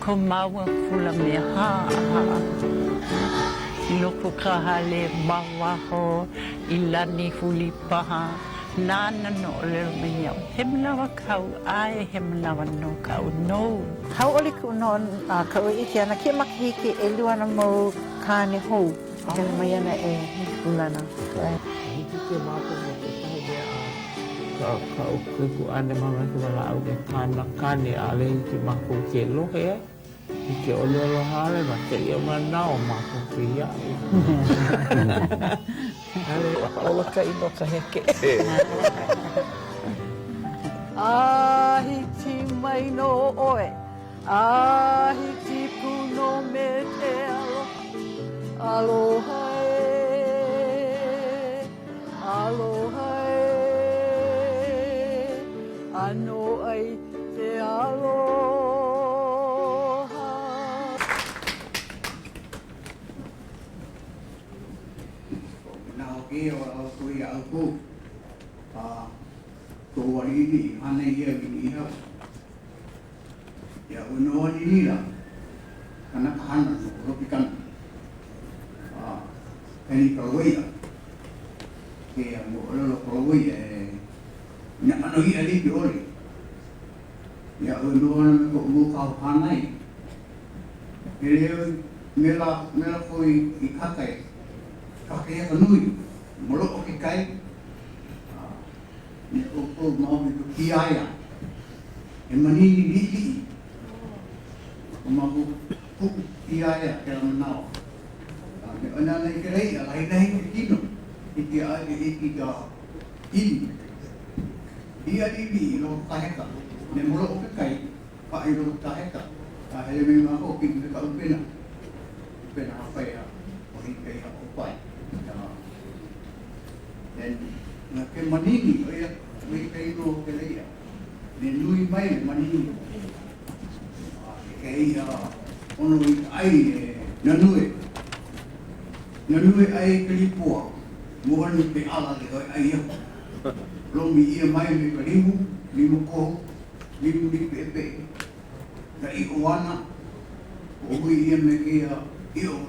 Komawa fula me ha ha. Loko kahale bawa ho ilani fuli paha. Nana no lero me yau. Hemlawa kau ai hemlawa no kau no. Hau ole ku non ka o iki ana ke makahiki e luana mo kane hou. Hele mai ana e ulana. Hiki ke mako mo ke tahi mea ka o kuku ane mama ke wala au ke kāna kane ale hiki mako ke lohe e. Hiki o leo hale ma te ia manao mako ke iai. Ola ka ino ka heke. Ahiti mai no oe, ahiti puno me te aloha. Aloha e, aloha e, ano ai te aloha. Nào kia tôi ở cô tôi đi đi anh ấy giờ đi đâu ya uno đi là karena tahan nó bị căng ini kalau ya kia mau kalau ya nhận nó đi đi rồi ya uno nó cũng kau panai mela koi ikakai kakek kanui molok kai ni o mau itu kiaya emani ni mau ku kiaya kalau menau ni ana lai kai lai kino iki ai iki ga ini dia ini lo kaheka ni molok kai pa ilo kaheka hele memang ko king ka upena apa ya o kai opai dan na ke manini ya we kai no ke leia ne nui mai manini kai ya ono ai na nui ai kelipua mohon pe ala le ai ya lo mi ia mai me limu ko limu di pepe ka i oana o ia me ke ia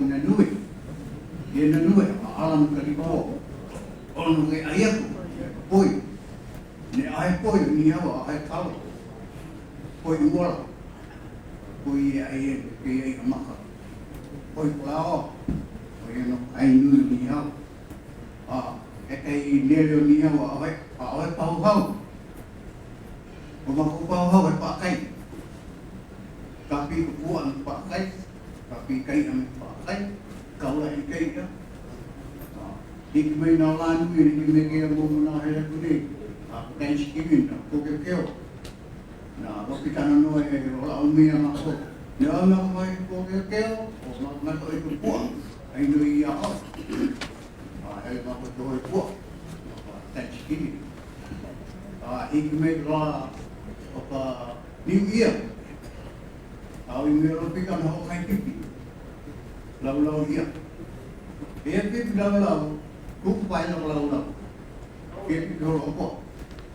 na nui alam kelipua ono ke ai poi ne ai poi ni hawa ai kau poi uala poi ai ke ai maka poi lao poi no ai nu ni hawa ai nero ni hawa ai pau o ma ko pau ai pa kai tapi kuan pa kai tapi kai am pa kai kau lai kai ya ik may nalan mo yun, may kaya mo muna kaya ko din. Thanksgiving, kukikyo. Na, bakit ka na noy, wala umiyak ako. Niya ako may kukikyo, o magmatoy ko po, ay nuiyak ako. Ay makutoy po. Thanksgiving. Ik may la, New Year. Ay meron pikan ako kay Pipi. Law-law iya. Pipi law-law. Kung paano ko law-law. Kaya ko po.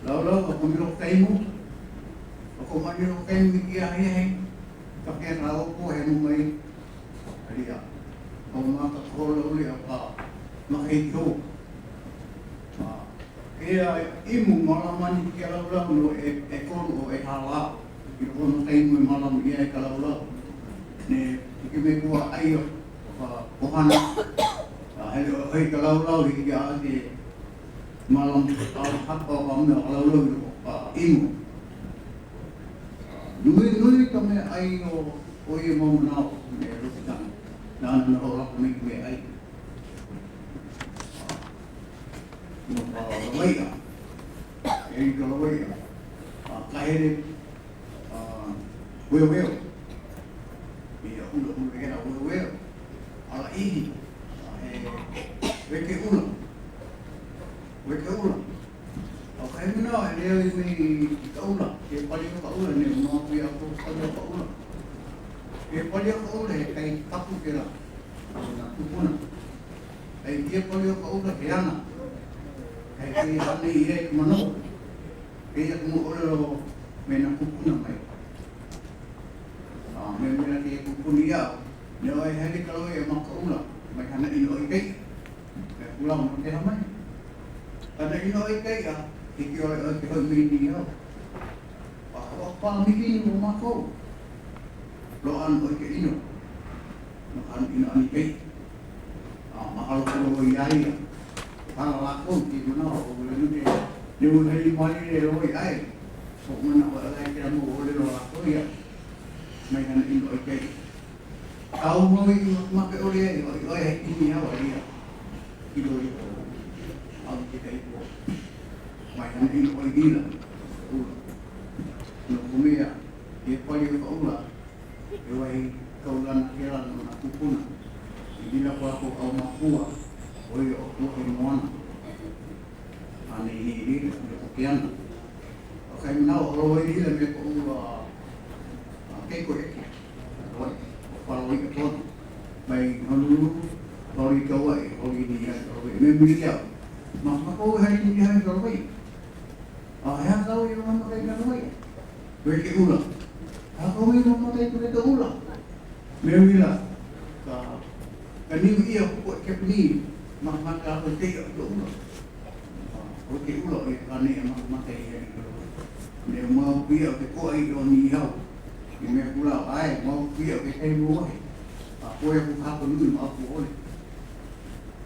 Law-law, ako meron kayo mo. Ako meron kayo mikiyahin. Kaya raw po, mo may aliya. Ako makakolo ulit ako makito. Kaya imo malaman kaya law-law no ekon o hala. Iko kayo mo malam iya law-law. Ne, ikime kuha ayo. Kuhana. Ay kalau di ati malam apa kami kalau imo nui kami ay o mo na meron kan na orang kami ay no kalaway ay kalaway kahit wewe iya ulo kaya wewe ala ini Weke ulang. Okay mo na, hindi may kaulang. Kaya pali ka kaulang, hindi mga kuya ako sa kaulang. Kaya pali ka kaulang, kay kapu kira. Tupunan. Kaya dia pali ka kaulang, kaya na. Kaya kaya iya kumano. Kaya kumuulo, may nakupunan kayo. me me ke kupuni ia ne oi heli kalau e makaula mai hana ino i kai me pula mo te hamai ana ino i kai a ki oi ke hoi mini ia pa mini mo mako lo an oi ke ino no an ino ani kai mahalo ko i ai para la ko ki no o le ni ni mo heli mali le oi ai so mana o ai ke mo o le lo la ko ia mai hana ino i kai au moi ma ke ore oi ini ya oi ya ido ido au ke kai ko mai hana ino oi gila no kumia e poi ko ula e wai ko lana ke la na kupuna ina ko au mapua oi o ko e moana ani ni ko kiana o kai na o oi ile me ko ula ke ko e kalau itu baik lalu kalau itu awak kalau ini ya kalau ini milia maka kau hari ini hari kalau baik yang tahu yang mana mereka baik baik ulang aku ini mana mereka ulang milia kan ini ia buat kepni maka kalau tidak itu ulang oke ulang ya kan ini maka ini dia mau biar kau itu ni hau me pula ai mau kia ke kai mo ai ko e ku ka ko ni ma ko ole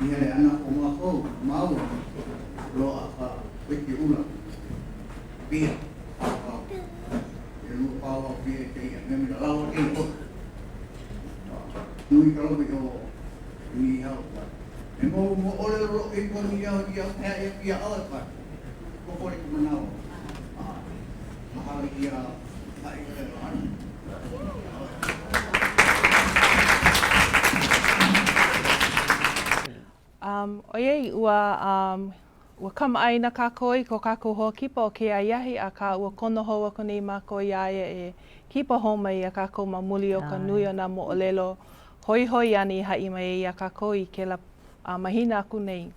ni ale ana ko ma ko mau lo a ke ula pia e lu pa wa pia ke me me la o ke ko ni ka lo ke ni ha e mo ole lo e ko ni ya e pia ala pa ko le ko na o mahal dia ai ke lo Oiei, ua kamaina kākoi ko kākou hoa kipa o ke aiahi a ka ua kono hoa konei māko iaia e kipa ho mai a kākou ma muli o ka nui o nā mo o lelo hoi hoi ani hai mai i a kākou i ke la mahina aku nei.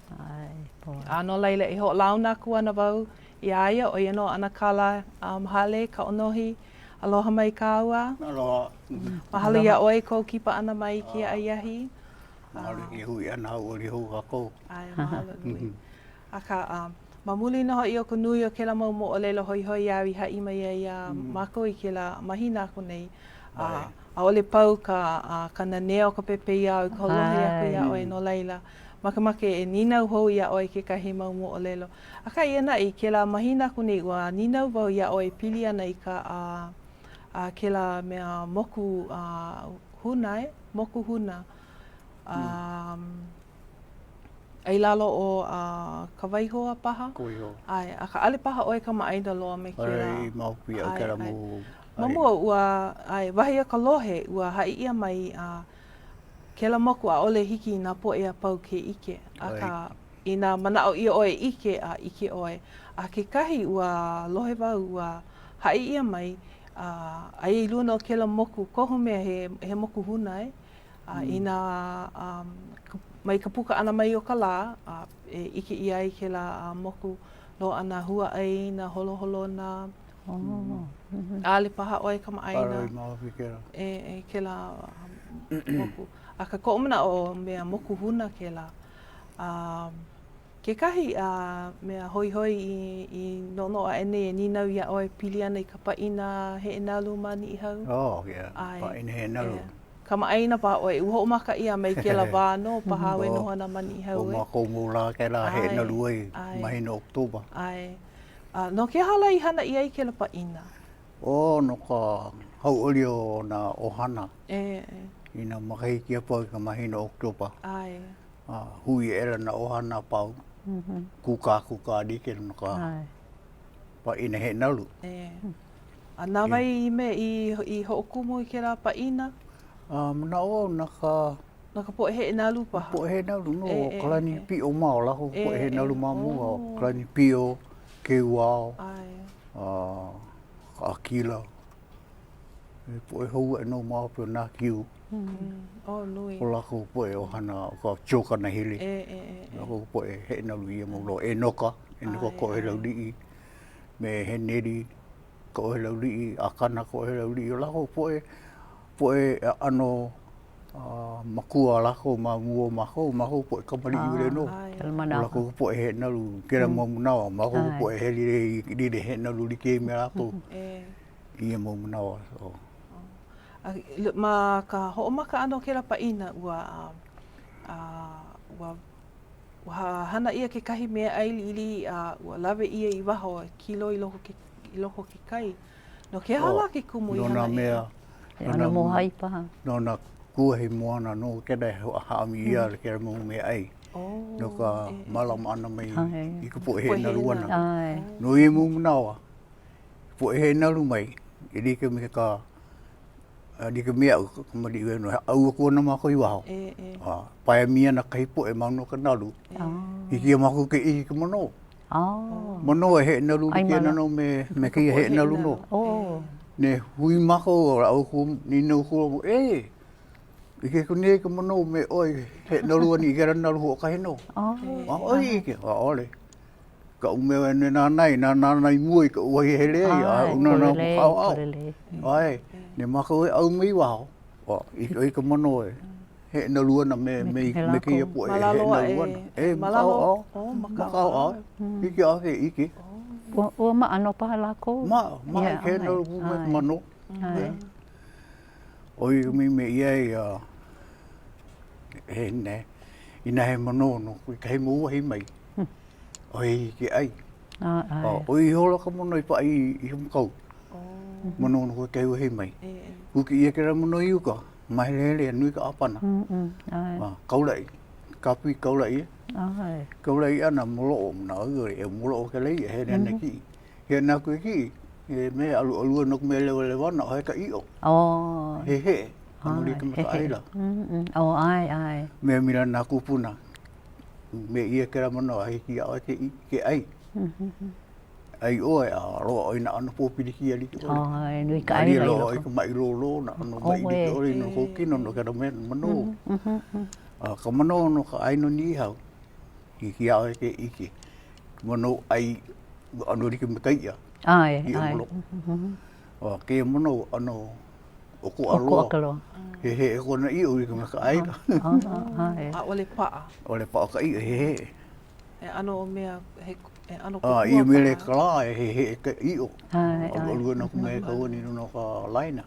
No leila e ho launa aku ana wau i aia o iano ana kala hale ka onohi. Aloha mai ka ua. Aloha. Mahalo ia oi ko kipa ana mai ki aiahi. Mahalo i hui ana o ri hu kako. Ai, mahalo nui. Aka, mamuli na hoi o ko nui o ke la mau mo o leilo hoi hoi awi hai mai ia mako i ke la mahina aku nei. A ole pau ka nanea o ka pepe ia o ka lohe aku ia oi no leila. Makamake e ninau hou ia oi ke kahi mau mo o lelo. Aka ia na i ke la mahina aku nei ua ninau wau ia oi pili ana i ka ke la mea moku huna moku huna. Ai lalo o ka waihoa paha. Koiho. Ai, aka ale paha oi ka maaina loa me ke la. Ai, maupi au ke la mu. Mamua ua, ai, wahi a ka lohe ua hai ia mai ke la moku a ole hiki nā po e a pau ke ike. Aka i nā manao ia oe ike a ike oe. A ke kahi ua lohe wau ua hai ia mai ai luna o ke la moku koho mea he moku huna e. I nā mai ka puka ana mai o ka lā, e ike ia i ke la moku lo ana hua ai, na holo holo na ale paha oe ka maaina. Arai maupi ke la. E ke la moku. A ka ko'omana o mea moku huna ke la. Ke kahi mea hoi hoi i nono a ene e ninau ia oe pili ana i ka paina he enalu mani i hau. Oh, yeah. Paina he enalu. Ka maaina pa oe, uho o maka ia mai ke la wāno, paha we noho na mani i hau e. O mako mūla ke la he enalu ai, mahina Oktoba. Ai. No ke hala i hana ia i ke la paina? O, no ka hau oli o na ohana. I na makahiki a pau i ka mahina Oktoba. Ai. Hui era na ohana pau. Kuka dike no ka paina he enalu. Nā wai me i ho'okumu i ke la paina? Na o, na ka... Na ka poe he enalu paha? Poe he enalu, no. Kalani pio mao lahu, poe he enalu mamu. Kalani pio, ke uao, ka akila. Poe hou e no mao pio nā kiu. Oh, nui. Ko lako poe o hana, ka choka na hili. Lako poe he enalu ia maulo. E noka ko he lau lii. Me he neri, ko he lau lii. Akana ko he lau lii. O lako poe po e ano makua lako ma mua mako po kamali ule no lako po e na lu kera mo na mako po e li de he na lu li ke me lako ia mo na so ma ka ho maka ano kera paina ua wa hana ia ke kahi mea ai ili ua lawe ia i waho kilo i loko ke kai no ke hala ke kumu i hana ia Ana mo hai pa. no na kua he moana no ke dai ha mi ia ke mo me ai no ka malam ana mai i ku po he na luana no i mo na po he na lu mai i di ke me ka di ke me au ma di no au ko na ma ko i wa pa mi na kai po e ma no ka na lu i ki ma ko ke i ke mo no mono he na lu ke na no me ki he na lu no ne hui mako ra o ku ni no ku ke ku ne ke mono me oi he no lu ni ke na lu ka he no oi ke ole ka u me ne na nai mui ka oi he le no ai ne mako au mi wa i ke mono he na lu na me ke po he na lu malalo maka i ke O ma ano pa lako. Ma ke no mano. Oi me ia he ne ina he mano no kai mu he mai. Oi ke ai. Oi hola ka mono i pa i ko. Mono no ke he mai. Ku ki ia ke mono i ka. Mai le nui ka apana. Kau lai. Kapi kau lai. Kau lai ana molo na oi e molo ke lai he ne ki he na ku ki he me alu no me le wana he ka i o he amuli ke ka ai la ai me mira na ku puna me ia ke ra mono ai ki a ke ai ai o a ro ina ana po pi ki ali nui ka ai lo ai ka mai lo na no mai di ori no ko ki no ka me mono ka mono no ka ai no ni hau ki a ke iki mono ai ano di ke kai ya ai ke mono ano o ko alo he ko na i o ke ka ai ole pa ka i he ano mea he ano ko i me le kala he ke i o alo no me ka ni no ka laina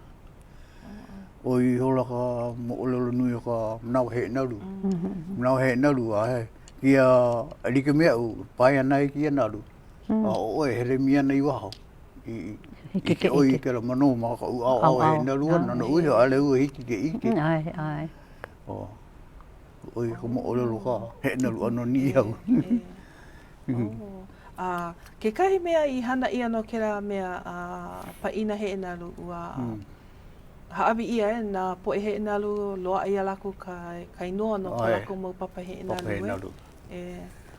oi hola ka mo lo nu ka nau he na lu ai kia ali ke mea pai ana ki na lu o he mia nei wa i oi ke la mano ma ka he na lu na no u ale u hiki ke ike ai oi ko mo lo ka he na lu ano ni au ke kahi mea i hana ia no kera mea pa ina he na lu haawi ia na po he na lu loa ia lako kai noa no ka lako mo papa he na lu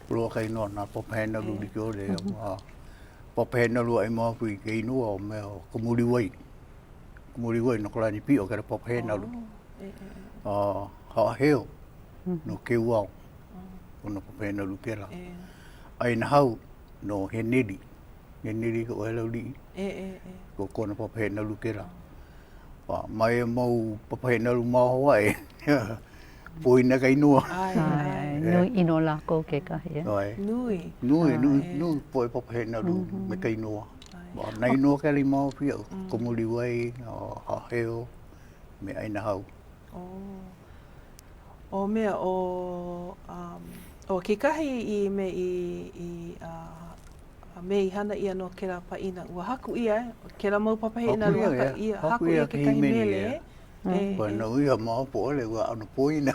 lo kai no na papa na lu di ko le papa na lu ai mo pi ke no o me ko muri wai no kala ni pi o ka papa na lu ha heo no ke wa no papa na lu ke la ai na hau no he nedi ko ele li ko no papa na lu ke la mai mo papa na lu ma wai poi na kai no nui ino la ko ke ka he nui poi papa he na lu me kai no nai no ka li mo pi ko muri wai ha heo me ai na hau o mea o ke kahi i me me i hana ia no kera paina ua haku ia kera mau papa he na lu haku ia ke kahi mele Wa na ia ma po le wa ano poina.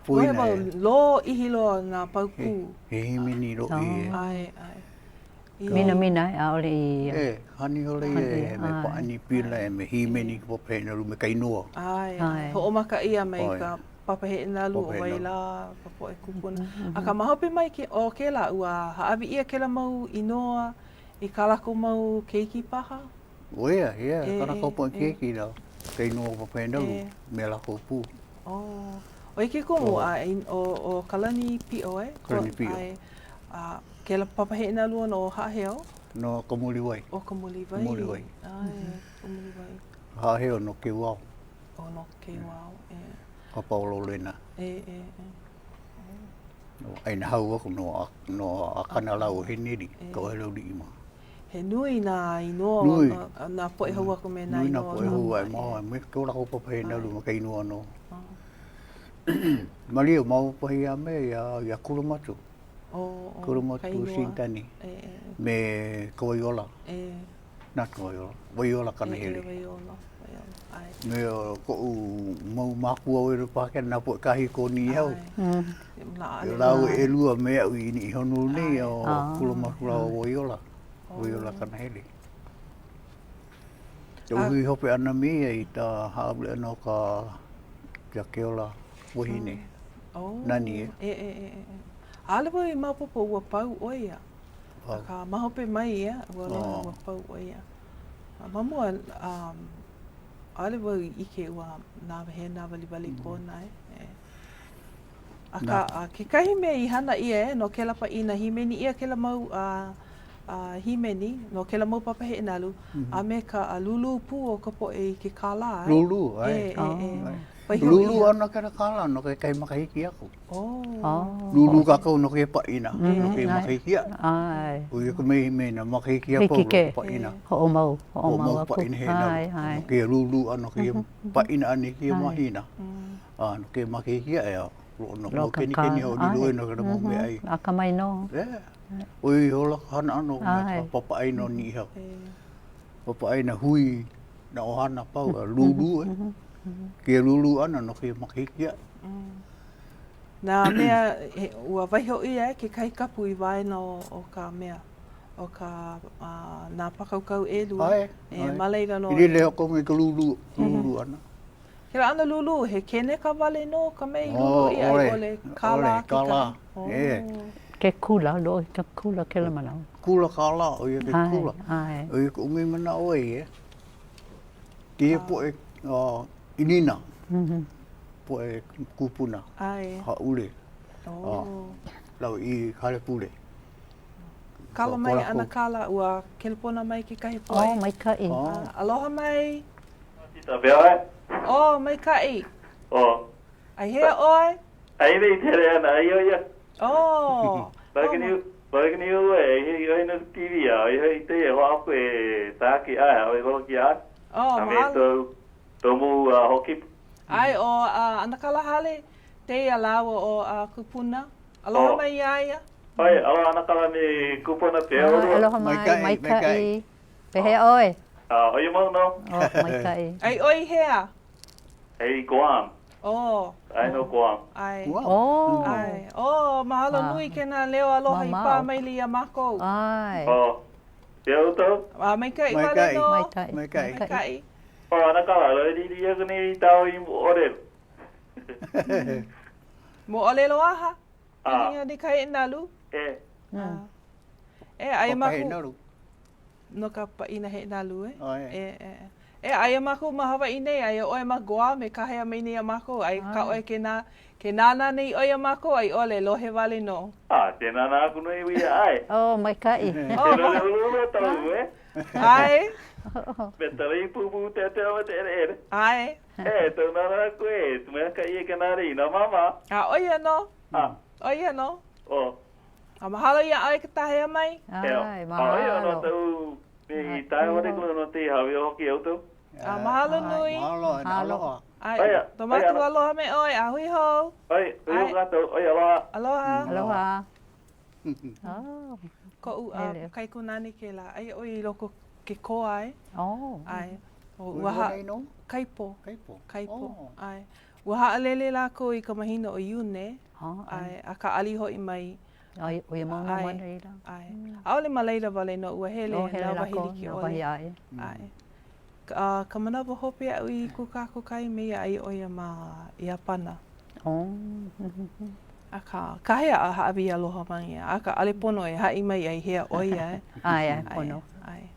Poina. Lo ihi lo ngā pauku. He mini ro i. Ai. Mina a ole i. Hani ole e me pa ani pila e me hi mini ko pe na lu me kai noa. Ai. Ho o maka ia mai ka papa he na lu o vai la papo e kupuna. A ka mahope mai ke o ke la ua haawi ia ke la mau inoa i kalako mau keiki paha. Oia, kana ko po keiki na. Kei no papa na lu me la ko pu. O ke komo o kalani pi o Kalani pi o. Ke la papa he na lu no ha heo. No komuli wai. O komuli wai. Komuli wai. Ai, komuli wai. Ha heo no ke wao. no ke wao. Ka paulo lena. Ai na hau ako no akana lau he niri, ka wahelo di ima. He nui nā inoa nā poe hau ako me nā inoa. Nui nā poe hau ai maha, me kau rako papahe na ruma ka inoa no. Mario, mau pahi a me ia kuramatu. Kuramatu sintani. Me kawaiola. Nā kawaiola. Waiola kana hele. Me ko mau makua o eru pake na po kahi ko ni hau. Yo lau e lua me au i ni honu ni o kuramatu la waiola. Waiola kana hele. Te uhi hope ana mi i ta haule ano ka keola wahine. Nani e. Alewa i mapopo ua pau oia. Ka mahope mai ia, ua pau oia. Mamua, alewa i ike ua nāwahe nā wali kōna e. Aka, ke kahi mea i hana ia no ke lapa ina himeni ia ke la mau himeni, no ke la mau papahe inalu, a me ka lulu pu o ka po e ke kāla. Lulu, ai. Lulu ana kera kala no ke kai makahiki ako. Lulu kakau no ke paina, no ke makahiki a. Ai. Ui ko me na makahiki a po paina. Ho mau ako. Paina he na. No ke lulu ana ke paina ani ke mahina. No ke makahiki a no ke ni ho lulu no ke mo me ai. Aka mai no. Ui hola hana ano papa ai no ni ha. Papa ai na hui na ohana pau lulu ke lulu ana no ke makikia. Nā mea ua waiho ia ke kai kapu i vai no o ka mea o ka nā pakaukau e lua. Maleira no. Iri leo kongi ka lulu ana. Ke la ana lulu he kene ka wale no ka mei lulu ia i ole kala ki ka. Ke kula lo ka kula ke la mana. Kula kala o ia ke kula. O ia ko umi mana o e. Ke po e inina. Po e kupuna. Ha ule. Lau i kare pule. Kala mai ana kala ua kelepona mai ke kahi poe. Mai kai. Aloha mai. Tita bea. Mai kai. Ai hea oi. Ai nei tere ana ai oia. Bagani ua e hoi na TV a hoi te e hoa ko e tāki ai hoi holo ki a. Mahalo. Tomu hoki. Ai ana kala hale te alawa o kupuna. Aloha mai ia. Ai, aloha ana kala ni kupuna te oro. Aloha mai kai. Pehe oi. Oi mau no. Mai kai. Ai oi hea. Ai Guam. Ai no Guam. Ai. Ai. Mahalo nui kena leo aloha i pā mai li a mako. Ai. Te auto? Mai kai wale no. Mai kai. Ana kala lo di dia kini tau i ore. Mo ole lo aha. Ia di kai nalu. Ai maku. No ka pa ina he nalu ai maku mahawa ine ai oi magoa me ka hea mai ni mako ai ka oi ke nana nei oi mako ai ole lo he vale no. Te nana aku no i ai. Mai kai. Lo tau Ai. Betali pupu te o te ere. Ai. Tu nana ku tu me ka i ke nari no mama. Oi no. Oi no. Mahalo ia ai ka tahe mai. Ai, mahalo. Ai no tu i tai o te no te hawi o ki auto. Mahalo nui. Mahalo. Ai, tomatu aloha me oi, hui ho. Oi, ui gato, oi aloha. Aloha. Aloha. Ko u kai kunani ke la, ai oi loko ke ko ai. Ai. Waha kaipo. Ai. Waha alele la ko i ka mahina o Iune. Ai, aka aliho i mai. Ai, o ia mauna mana i la. Ai. Aole malaila wale no ua hele na wahili ki ole. Ai. Ka manawa hope au i kukako kai mea ai o ia ma ia pana. Aka kahea a haawi aloha mangi. Aka ale pono e hai mai ai hea oia. Ai, pono. Ai.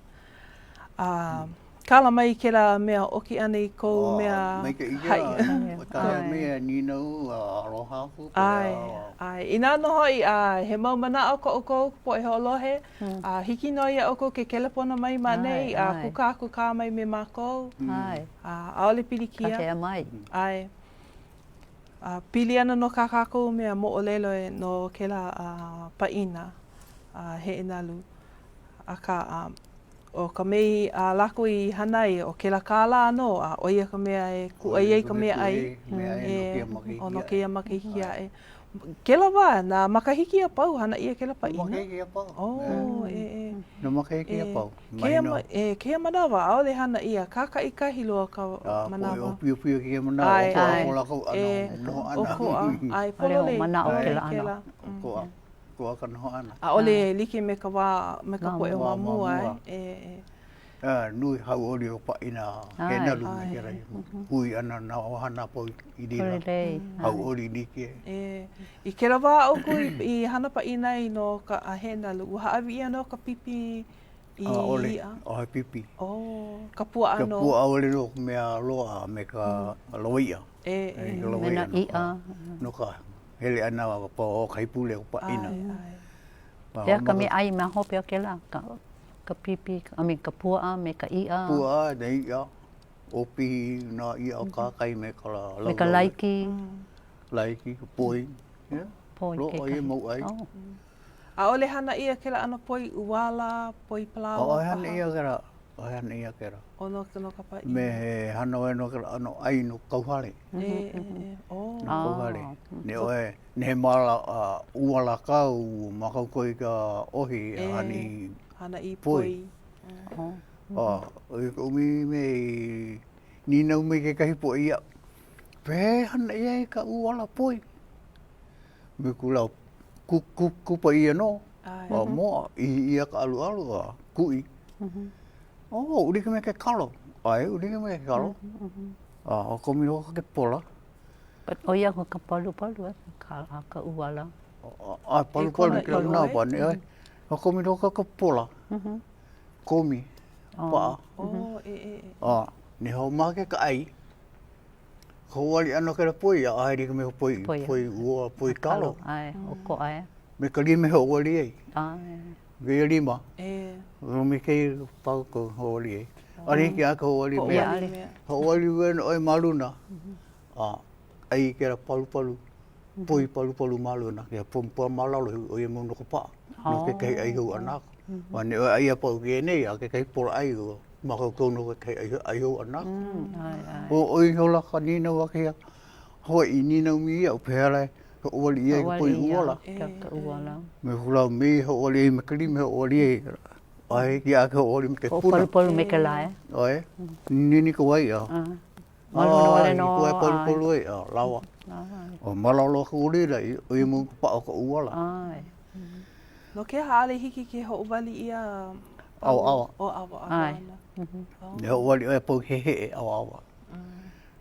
Kala mai ke la mea oki ane i kou mea Mai ka hai. ika, o tā mea ninau, aloha ku. Ai, ina no hoi, he mau mana o ko oko po e holohe, hiki no ia oko ke kelepona mai manei, kuka mai me mākou. Aole pilikia. Ka kea mai. Ai. Pili ana no kākou mea mo o lelo e no ke la paina, he enalu. Aka, o ka mei lako i hanai o ke la kāla anō, o ia ka mea e ku ai ka mea ai. O no ke ia makahiki ai. Ke la wā, nā makahiki a pau, hana ia ke la paina. Makahiki a pau. No makahiki a pau. Ke manawa, aole hana ia, kaka i kahi loa ka manawa. O pio ke manawa, o lako ano, noho ana. O koa, ai, polole. Mana o ke la ana. Koa ka noho ana. A ole like me ka wā, me ka poe wā mua, Nui hau ori o paina, ke nalu me ke rai. Hui ana na ohana po i dira. Hau ori like. I ke la wā oku i hana paina i no ka he nalu. Ua haawi ia no ka pipi i ia. O he pipi. Ka pua ano. Ka pua ole no mea loa me ka loia. Mena ia. No ka hele ana po o kaipule o paina. Pea ka me ai mea hope o ke la. Ka pipi, ka pua, me ka ia. Pua, ne ia. Opi na ia o kākai me ka lau. Me ka laiki. Laiki, ka poi. Poi ke kai. Mau ai. A ole hana ia ke la ana poi uwala, poi palawa. O hana ia kera. O hana ia kera. O no ka pai. Me hana oe no kera ano ai no kauhare. No kauhare. Ne oe, ne mala uwala kau, makau koi ka ohi hani hana i poi. Umi me ninau me ke kahi po ia. Pē hana ia e ka uwala poi. Me kulau kupa ia no. Moa, ia ka alu alu kui. Uri ka me ke kalo. Ai, uri ka me ke kalo. O komi no ka ke pola. But o ia ka palu ka uwala. Ai, palu ke nā pane ai. O komi no ka pola. Komi. Paa. Ne hau make ka ai. Hauali ano kera poi, a aeri ka me ho poi ua, poi kalo. Ai, o ko ai. Me ka lime hauali ei. Gaya lima. Me kei pau ko hauali ei. Ari ki aka hauali mea. Hauali wena oi maluna. Ai kera palu. Poi palu maluna. Kia pua malalo o ia mono ka paa. No ke kei ai hau anaka. Wane oi ai a pau ki nei, a ke kei pola ai o. Maka kono ke kei ai hau anaka. O oi hola ka nina wake a. Hoa i nina umi ia o pērai. Ka uali ia ka poi uala. Ka uala. Me hulau me ho uali ei me kalime ho uali ei. Ai ki a ka uali me ke puna. O palu me ke lae. Ai, nini ka wai a. Ai, ko e palu ei a, lawa. O malalo ka uri rai, o i mungu pa o ka uala. Ai. No ke haale hiki ke ho uwali ia... Awa. O awa. Ai. Ne ho uali e pau he e awa.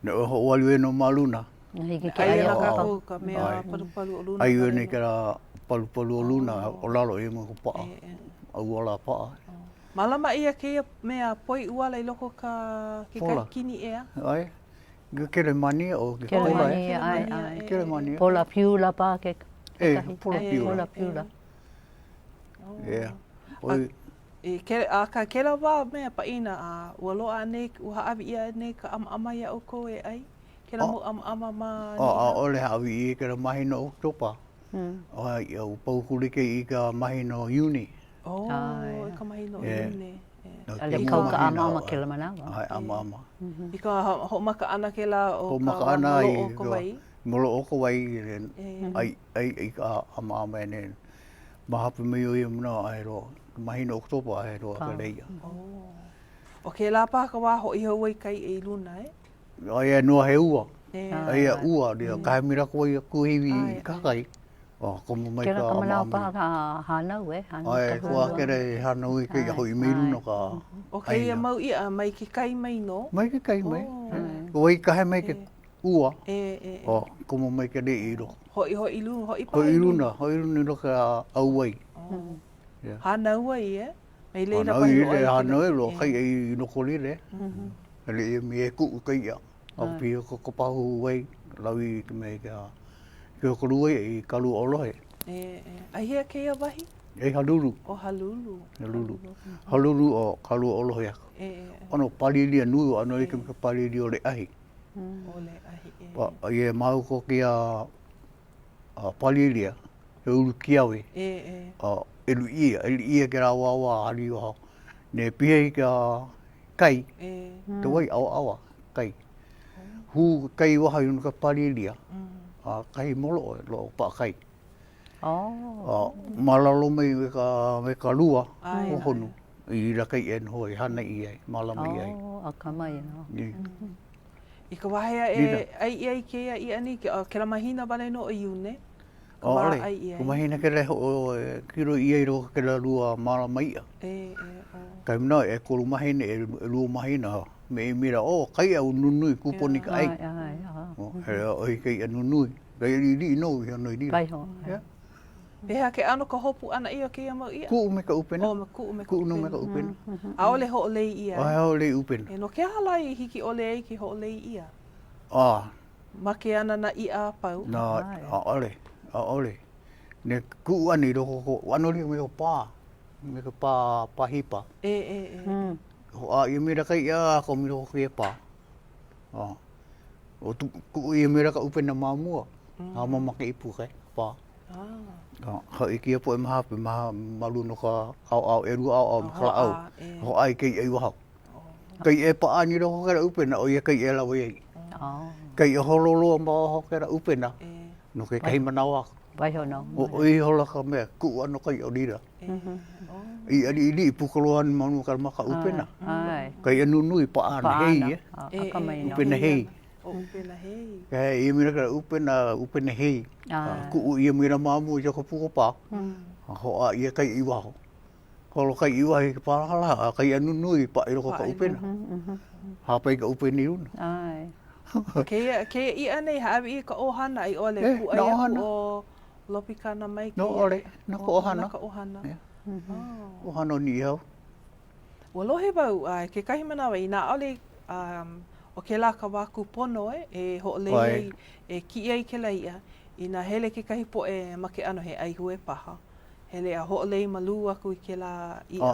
Ne ho uali e no maluna. Hiki ke ai ai la o kako ka mea palu o luna. Ai ne kera palu o luna, o lalo e mungu pa. A uala pa. Malama ia ke mea poi uala i loko ka kini ea. Ai. Kere mania o ke Kere pola mania, ai. Kere mania. Pola piula pa ke... Pola piula. Pola piula. Oi. Ka kera wā mea paina a ua loa ane, ua haawi ia ane ka ama ia o ko e ai. Kera mo ama ma... Ole haawi i kera mahino o topa. Ai, au paukuri ke i ka mahino uni. I ka mahino uni. Ale kau ka ama ke la manawa. Ai, ama. I ka ho'maka ana ke la o ka molo o ka wai. Molo o ka wai, ai ka ama ene. Mahapu mai o ia muna ai roa. Mahino o topa ai roa ka leia. O ke la pa ka wā ho i hau ai kai e luna, e? Ai, noa he ua. Ai, ua, rea, ka he mira kua i a kuhiwi kakai. Komo mai Kera ka manao pa ka hanau, Ai, kua kere hanau i kei aho i meiruno ka... O kei a mau ia, mai ke kai mai no? Mai ke kai mai. Oi ka he mai ke ua. Komo mai ke re i ro. Hoi luna, hoi pa Hoi luna i ro ka auai. Hanau ai, e? Mai le na Nau pahi i o le ai. hanoi lo kai e no koli le. Le e mi e ku kai ia. Au pi ko pahu wei lawi ke me ka. Ke ko ruai e kalu olohe. Ai hea ke ia wahi? E halulu. O halulu. Halulu. Halulu o kalu olohe ako. Ono palilia nui ano i ke me ka palili o le ahi. O le ahi. Pa e mau ko kia palilia. E uru kiawe. Elu ia ke rā wawa ari o hao. Ne pia i ka kai. Te wai awa kai. Hu kai waha i ka palilia. Kai molo lo pa kai. Malalo mai me ka lua o honu. I ra kai en hoi hana i ai. Malama i ai. A kamai no. I ka wahea e ai i ai ke ia i ani ke la mahina wale no o iune. Ole, ko mahina ke reho o kiro i ai ro ke la lua malama ia. Kai mna e kolu mahina e lua mahina. Me i mira kai au nunui kuponi ka ai. He oi kai a nunui. Kai i no i anoi ni. Kai ho. Peha ke ano ka hopu ana ia ke ia mau ia? Ku me ka upena. O me ku me Ku no me ka upena. A ole ho ole ia. A ole upena. E no ke hala i hiki ole ai ki ho ole ia. Ma ke ana na i a pau. Na ole. Ole. Ne ku ani ro ko ano ri me ko pa. Me ko pa hipa. Ho a i mira kai ia ko mi ro ke pa. O tu ku i mira ka upena mamua. Ha mama ke ipu kai pa. Ha iki po maha malu no ka au eru au kala au. Ho ai kai ai wa. Kai e pa ani ro ka upena o ia kai e la wei. Kai hololo ma ho ka upena. No ke kai manawa. Vai ho no. O i hola ka me ku ano kai o dira. I ali pukoloan manu ka maka upena. Kai anu nui pa ana hei. Upena hei. Upena hei. Kai i mira ka upena hei. Ku i mira mamu jo ko puko pa. Ho a ia kai i wa. Kolo kai i wa he pa hala kai anu nui pa i ro ka upena. Ha pai ka upena ni un. Ai. Ke i ane hawi i ka ohana i ole ku ai o lopikana mai ki. No ole, no ko ohana. Ka ohana. Ohana ni hau. Ua lohe wau ai ke kahi manawa i nā ole o ke la ka waku pono e ho ole e ki ai ke laia i nā hele ke kahi po e make ano he ai hue paha. Hele a ho ole malu aku i ke la ia.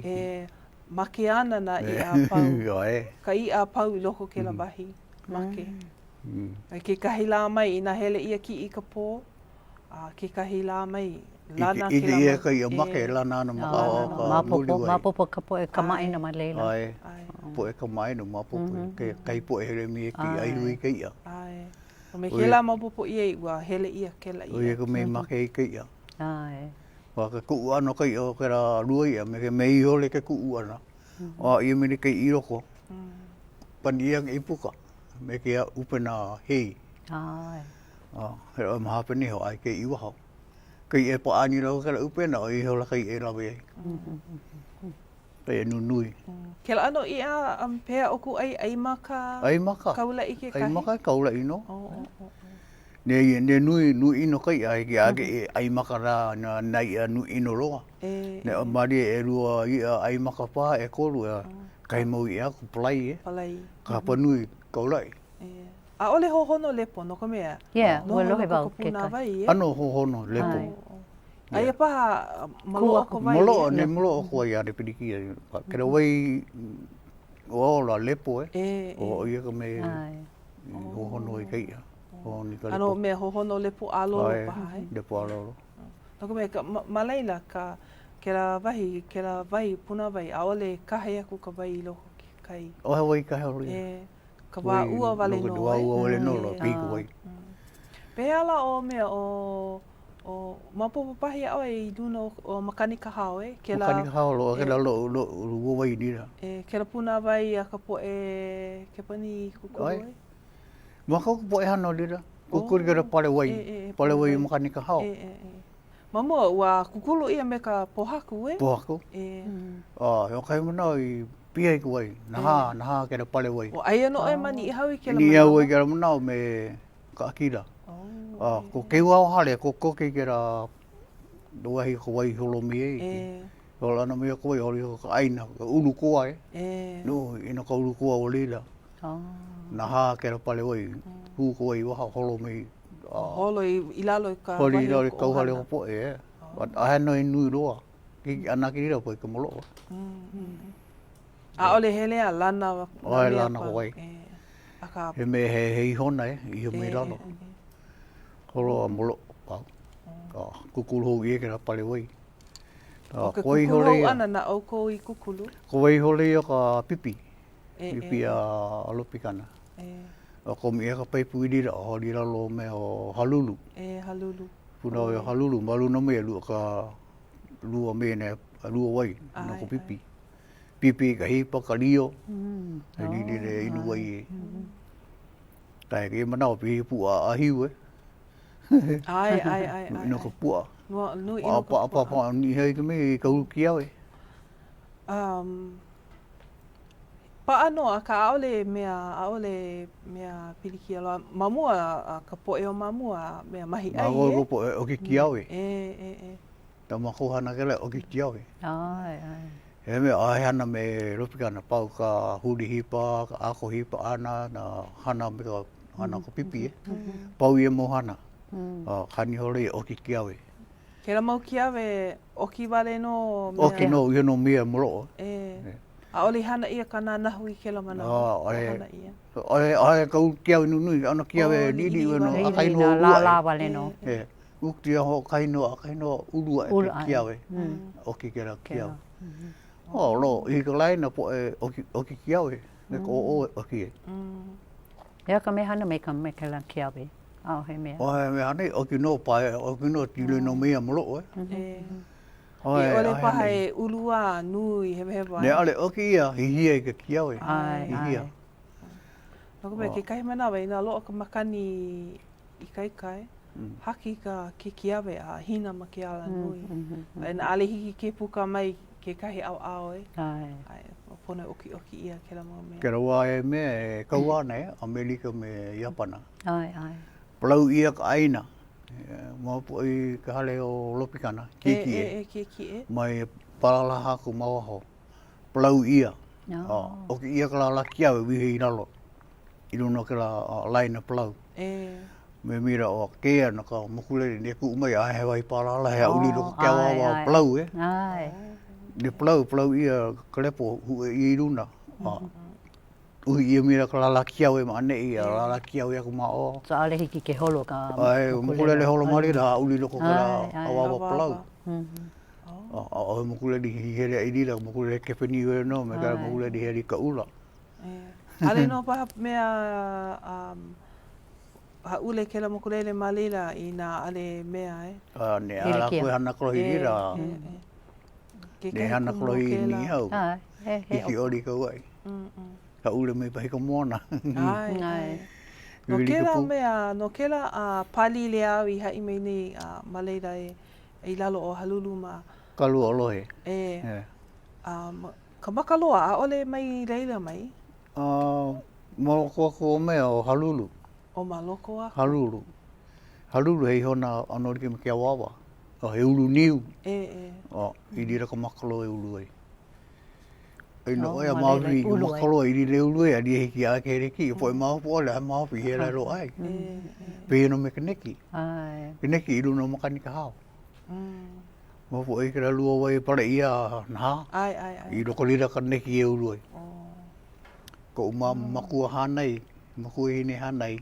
E make ana na i a pau. Ka i a pau i loko ke la wahi. Make. Ke kahi la mai i nā hele ia ki i ka pō. Ke kahi la mai lana ke la mai. Ia ka i a make lana ana maka o ka muli wai. Mapopo ka po e kamai na malela. Ai. Po e kamai no mapopo. Kai po e here mi e ki ai hui ka ia. Ai. O me ke la mapopo ia i ua hele ia ke la ia. O ia ka me make i ka ia. Ai. Wa ka ku ano kai o ka ra lua ia me ke mei ole ke ku ana. O ia me kai i roko. Paniang i puka. Me ke upena hei. Ai. He o mahapeni ho ai ke i waho. Kai e pa ani rau ka upena o i hola kai e rawe ai. Pe nu nui. Ke la ano i a pea oku ai maka. Ai maka. Kaula i ke kahi. Ai maka kaula i no. Ne nui ino kai ai ke age ai maka ra na nai nu ino roa. Ne o mari e rua i ai maka pa e koru e kai mau i aku plai e. Plai. Ka pa nui kaula i. A ole hohono lepo no ka mea. Yeah, ua lohe wau ke kai. Ano hohono lepo. Ai e paha malo o ko vai. Malo o ko vai are piriki. Kera wai o la lepo e. O ia ka me hohono i kai. Ano me hohono lepo alo paha e. Lepo alo. No ka mea malaila ka kera vai puna vai a ole kahe aku ka vai i loko kai. O he wai kahe ori. Ka wā ua wale no. Ka wā ua wale no, la piku wai. Pehala o mea o mapopo pahi au e duna o makanika hao e. Makanika hao lo, ke la lo ua wai nira. Ke la puna vai a ka po e ke pani kukuru e. Maka ku po e hano nira. Kukuru kera pale wai. Pale wai makanika hao. Mamua, ua kukulu ia me ka pohaku e. Pohaku? Yo kai mana i pia i kuai, naha kera pale wai. O ai ano e mani i hau i kera manao? Ni au i kera manao me ka akira. Ko keu au hale, ko koke kera doahi ko wai holomi e. Ko lana mea koe hori ko ka aina, ka ulu koa e. E. No, ina ka ulu koa o lila. Na hā kera pale oi, hu koe i waha holo mei. Holo i lalo i ka Hori i wahi lalo i o kauhale ohana. o poe e. But ahana i nui roa. Ki anaki rira poe ka molo. A ole hele a lana. Oe mea lana pa. hoai. Aka. He me he ihona e, i ho mei lalo. Holo a molo pau. Kukulu hou i e kera pale oi. O ke kukulu hou ana na au kou i kukulu. Ko wei hole i o ka pipi. E, Pipi a alopikana. E. O ko mi e ka paipu i rira, o hori lalo me o halulu. E halulu. Puna o halulu, malu na mea lua ka lua mea ne, lua wai, na ko pipi. Pipi ka hipa, ka rio. E ni re inu wai e. Tai ke manao pi hipu a hiu e. Ai. Ino ka pua. No ino ka pua. Apa, ni hei ka me ka ulu ki au e. Paano a ka aole mea piliki aloa. Mamua a ka poe o mamua mea mahi ai e. Mako po o ki ki au e. E. Ta mako hana kele o ki ki au e. Ai. He me ai hana me ropikana pau ka huri hipa, ka ako hipa ana, na hana me ka hana ko pipi e. Pau i e mo hana. Kani hore o ki ki au e. Kera mau ki awe oki wale no mea. Oki no, ia no mea moro. A oli hana ia kana nahu i kela mana. Hana ia. Ai ka ki au nui, ana ki awe lili ue no, a kaino Ina ulua la e. wale no. Ukti a ho kaino ulua e ki au e. Oki kera ki au. O lo, i ka laina po e oki ki au e. Ne ko o oki e. Ea ka me hana me ka me ke la ki awe. Au he mea. O he mea hane, oki no pae, oki no tilo no mea molo e. I ole paha e ulua nui hewa. Ne ale oki ia, hihia i ka ki au e. Ai. Noko me ke kai mana wei, nā loa ka makani i kai. Haki ka ke ki awe a hina ma ke ala nui. E na ale hiki ke puka mai ke kahi au e. Ai, pone oki ia ke la mua mea. Kera wā e mea e kauana e, Amerika me Japana. Ai. Palau ia ka aina. Mapu i ka hale o lopikana, kiki e. Kiki e. Mai paralaha ko mawaho. Palau ia. Oki ia ka la ki au e wihe i ralo. I runa ke la laina palau. Me mira o kea na ka mokulere ne ku umai a hewa i parala hea uli loko kia wawa palau e. Ne palau ia kalepo hu e i runa. Uhi ia mira ka lalaki au e maane i a lalaki au ia ku mao. So ale hiki ke holo ka Ai, mokulele holo mari ra uli loko ka awawa palau. O mokulele hi here i rira, mokulele kepeni ue no, me kara mokulele heri ka ula. Ale no paha mea ha ule ke la mokulele malila i nā ale mea e. Ne ala koe hana krohi rira. Ne hana krohi ni hau. Hiki ori ka uai. Ka ule me pahi ka mona. Ai. No kela pali le au i hai mei ni maleira e i lalo o halulu ma. Kalu o lohe. Ka makaloa a ole mai reila mai? Maloko ako o mea o halulu. O maloko ako? Halulu. Halulu hei hona anorike me kia wawa. O he ulu niu. I rira ka makalo e ulu ai. Ino oia mauri i makalo i rira ulu ai, ari hiki a ke reki. Po e maopo ole, a maopo i hera ro ai. Pēno me ka neki. Ka neki i runa makani ka hao. Maopo e kera lua wai para ia naha. I roko rira ka neki e ulu ai. Ko uma makua hanai, makua hine hanai.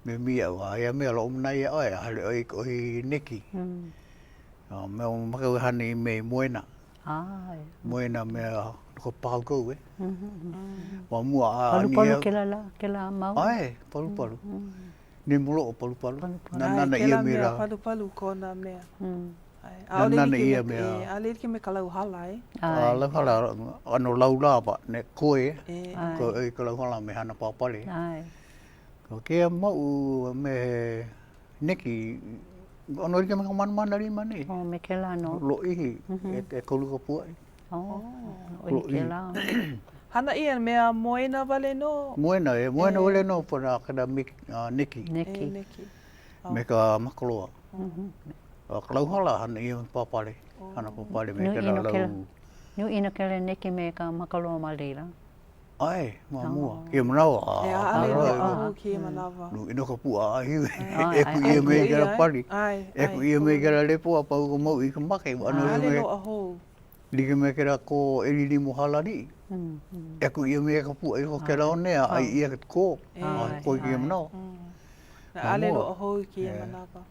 Me mia wa, ia mea lo umnai a oe, hale oi ko hi neki. Me o makau hanai me moena. Moena mea ko pau kou e. Wa mua a ni palu ke la mau. Ai, palu. Ni mulo o palu. Nana ia mera. Palu kona mea. Nana ia mea. Ale ki me kalau hala e. Lau hala, ano lau lapa, ne koe. Ko e kalau hala me hana papale. Ko kea mau me neki, ano rike me ka mana rima ne. Me ke la no. Lo ihi, e kaulu ka puai. Oi ke la. Hana ia mea moena wale no? Moena wale no pana kada neki. Neki. Me ka makaloa. Kalau hala hana ia papale. Hana papale me kera lau. Nui ina kele neki me ka makaloa malila. Ai, mamua. Ia manawa. E a ale o ki manawa. Nu ino ka pua ai. E ku ia me kera pari. E ku ia me kera lepo apa ko mau I ka make. Ale lo aho. Like me kera ko elili mo hala ni. E ku ia me ka pua I ko kera onea ai ia ko. Ko ki ia manawa. Ale lo aho ki manawa.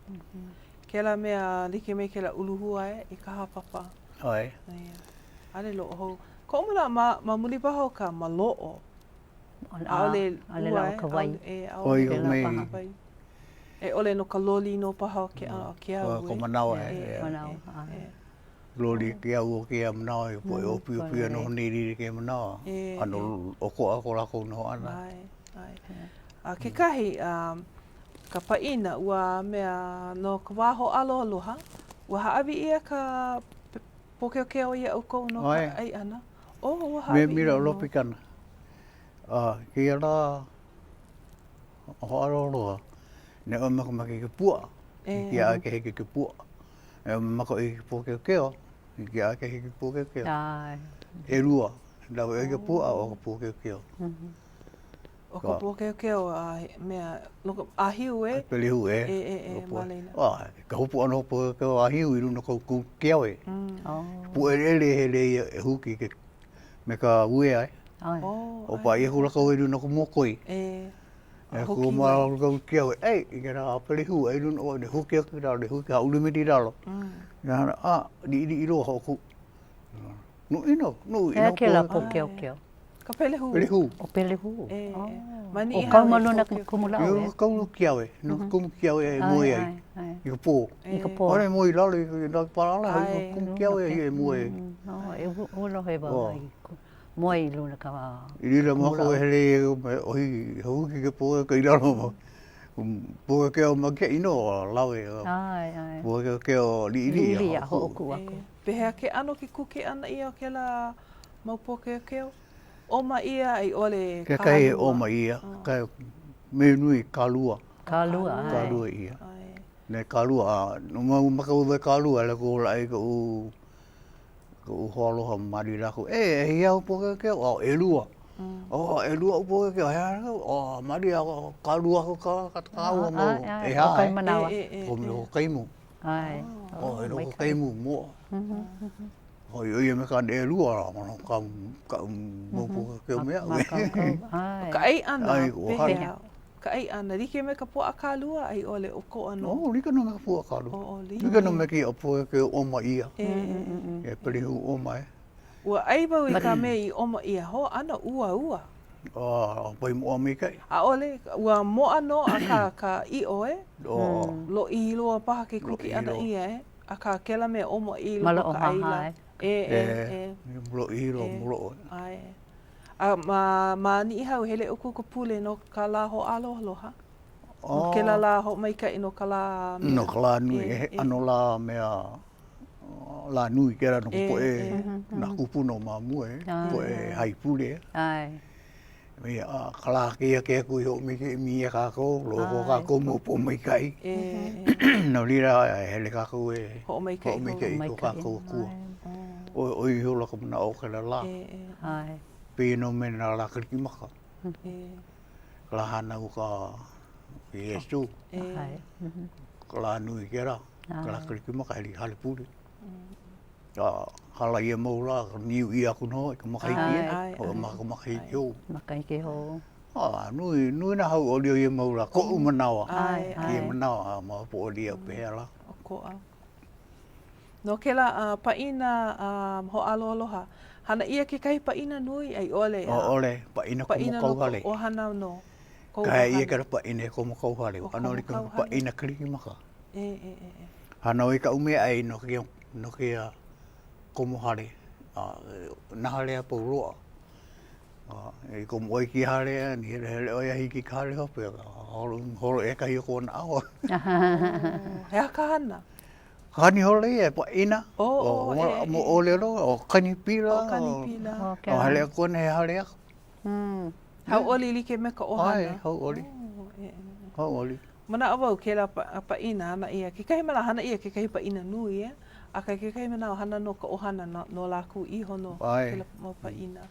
Kela mea like me kela uluhua I ka hapapa. Ai. Ale lo aho. Ko mula ma muli paho ka maloo. Ale la ka wai. Oi me. E ole no ka loli no paho ke au. Ko manawa e. Loli ke au ke manawa e po o piu piu no ni ke manawa. Ano o ko la ko no ana. Ai. Ke kahi ka paina ua mea no ka waho alo aloha. Ua haawi ia ka pokeo ia o ko no ka ai ana. Me mira o lopi kana. Ke ala ho aro ne o mako maki ke pua. Ke a ke ke pua. E mako I po ke a ke ke po ke. E rua. Da o ke pua o po ke. O ko po ke mea no ahiu e. Pelihu e. Malena. Ka hopu ano po ke ahiu I no ko ke e. Pu ele e huki ke me ka ue ai. O pa I hula kau no ko mokoi. E ko ma ko ke ai I kera pelihu ai no o ne huki ke da ne huki ha ulumiti dalo. Na di ro ho ku. No ino ke la po ke. Ka pelehu. O pelehu. Mani o kau malu na kumula o. Yo kau kiawe, no kum kiawe e moi ai. I ko po. Ore moi lalo I na parala I kum kiawe e moi. No, e o lo he ba. Moi lu na ka. I le mo ko hele o hi ho ki po ka I lalo. Po ke o ma ke ino lawe. Ai. Po ke o li a ho ku ako. Pehea ke ano ki kuke ana ia ke la mau po ke o ma ia ai ole ka kai o ma ia ka me nui kalua ia ne kalua no ma ka u kalua le ko lai ko holo ha mari la ko ia po ke o elua po ke o mari kalua ko ka o mo o kai manawa o mo kai mu ai o no kai mu mo Oi me ka de lua ka mo ke me ka ai ana ka ai ana like me ka po akalua ai ole o ko ano like no me po akalua like no me ki o po ke o ma ia e peli o mai ua ai ba ka me I o ma ia ho ana ua pai mo me kai a ole ua mo ano aka ka I o lo I lo pa ke kuki ana ia aka kela me o mo I lo ka ai la Mulo iro mulo. Ai. Ma ni hau hele o ko pule no kala ho aloha. Ke la ho mai ka ino kala. No kala nui ano la mea la nui ke ra no po na kupu no mamu po hai pule. Ai. Me kala ke ku ho mi ka ko lo ka ko mo po mai kai. No lira hele ka ko ho mai kai ko ka ko ku. O I hola ko na o kala la. Ai. Pe no me na la ki maka. Kala hana u ka Yesu. Ai. Kala nui kera. Kala ki maka hali puri. Hala ia mo la niu ia ku no ka maka ki. O maka ki ho. Maka ki ho. Nui na hau o ia mo la ko u manawa. Ia manawa ma po dia pe la. Ko a. No ke la paina ho aloha. Hana ia ke kai paina nui ai ole. Ole, paina ko mo hale. O hana no. Kai ia ka paina ko mo hale. Ano ri ko paina kri maka. Hana o ka ume ai no ke ko mo hale. Na hale po ro. E ko mo ki hale ni hele o ia hiki hale ho pe. Holo e ka hi ko na o. He ka hana. Kani hole e pa ina. Mo ole ro o kani pila. O hale ko ne hale. Hau oli like me ka ohana. Hau oli. mana awau ke la pa ina na ia ke kai mana hana ia ke kai pa ina nui e a kai ke kai mana hana no ka ohana no la ku iho no ke la mo pa ina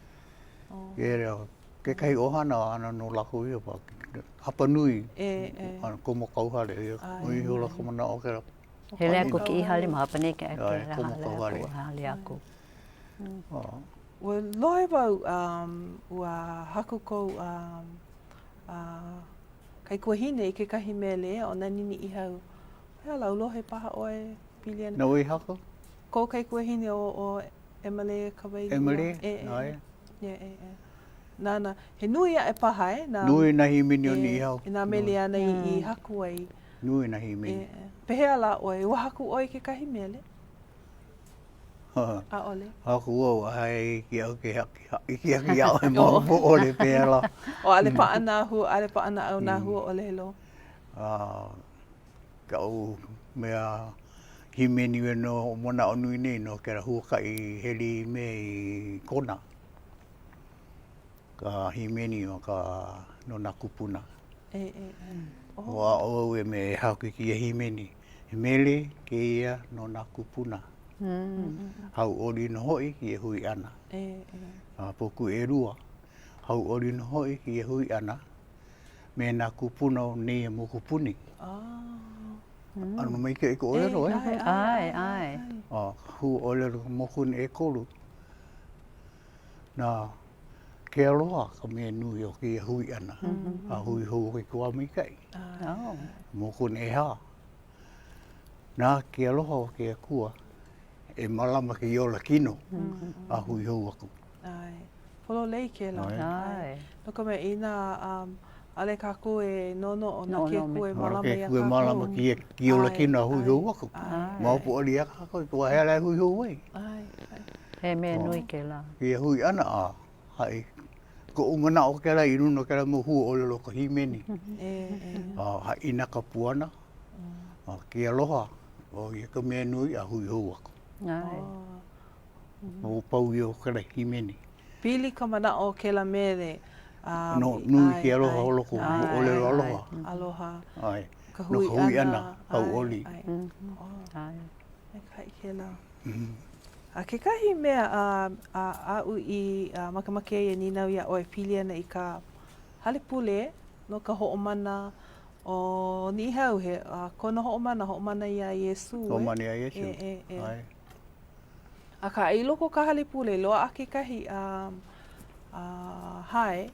Ke reo, ke kai ohana ana no la ku iho pa hapa nui ana ko mo kau hale ia nui hola ka mana o ke he lea ko ki ihale ma hapa nei ke hale aku Ua loe wau ua haku kou kai kua hine i ke kahi mele o nanini i hau. Hea lau lohe paha oe piliana. Nau i hako? Ko kai kua hine o Emily Kawaii. Emily? Nana, he nui a e paha e? Nui na himini o ni i hau. I nā mele ana i haku ai. Nui na himini. Pehea la oe, ua haku oe ke kahi mele? A ole? Haku o hai ki au ke haki ki haki au e mau po ole pēr la. O ale pa ana hu, ale pa ana au nā hua ole lo? Ka au mea himeni we no mona o nui nei no kera hua ka i heli me i kona. Ka himeni o ka no na kupuna. Wa o e me hauki ki e himeni. He mele ke ia no na kupuna. Hau ori no hoi ki e hui ana. Poku e rua. Hau ori no hoi ki e hui ana. Me nā kupuna o nei e mo kupuni. Anu mai ke e ko olero e? Ai. Hu olero mokun e kolu. Nā ke aloha ka mea nui o ki e hui ana. A hui hou ke kua mai kai. Mokun e ha. Nā ke aloha o ke kua. E malama ki ola kino, a hui hou aku. Ai, polo lei ke la. Ai. No ka mea ina ale kako e nono o na ke kue malama i a kako. Ke kue malama ki ola kino a hui hou aku. Maupu oli a kako i kua hea lai hui hou ai. He mea nui ke la. Ki e hui ana a hai. Ko umana o ke la i runo ke la mo hua ole lo ka himeni. Hai ina ka puana. Ki aloha o i ka mea nui a hui hou aku. O pau i o kara himeni. Pili ka mana o ke la mere. No, nui ki aloha o loko, ole lo aloha. Aloha. Ai. Ka hui ana. Hau oli. Ai. E kai ke la. A ke kahi mea a u i makamake e ninau ia oe pili ana i ka halepule no ka ho'omana o ni hau he kona ho'omana ia Iesu. Ho'omana ia Iesu. Ai. A ka i loko ka halepule loa a ke kahi hae.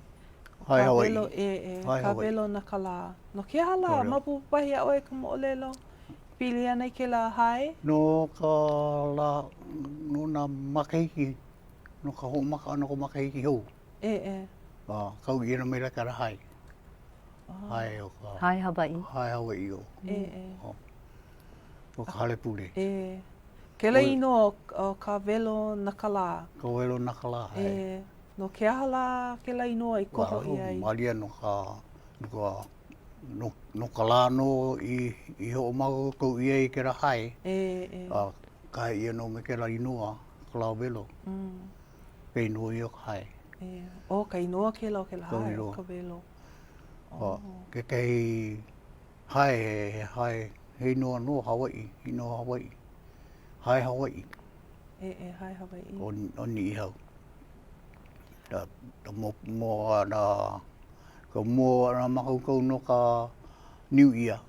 Hae Hawaii. Ka velo na ka la. No ke hala mapu pahi a oe ka mo'olelo. Pili ana i ke la hae? No ka la, no na makahiki. No ka ho'omaka ana ko makahiki hou. Kau i ena meira kara hae. Hae o ka... Hae Hawaii. Hae Hawaii o. O ka halepule. Ke la ino o ka velo na ka la. Ka velo na ka la, hae. No ke ahala ke la inoa i koho i ai. Maria no ka la no i ho mago ko i ai ke ra hai. Ka i no me ke la inoa ka la velo. Ke inoa i o ka hai. O ka inoa ke la hai o ka velo. Ke kei hai he inoa no Hawaii, inoa Hawaii. Hai Hawaii. Hai Hawaii. O ni i hau. Ka mua na makaukau no ka New Year.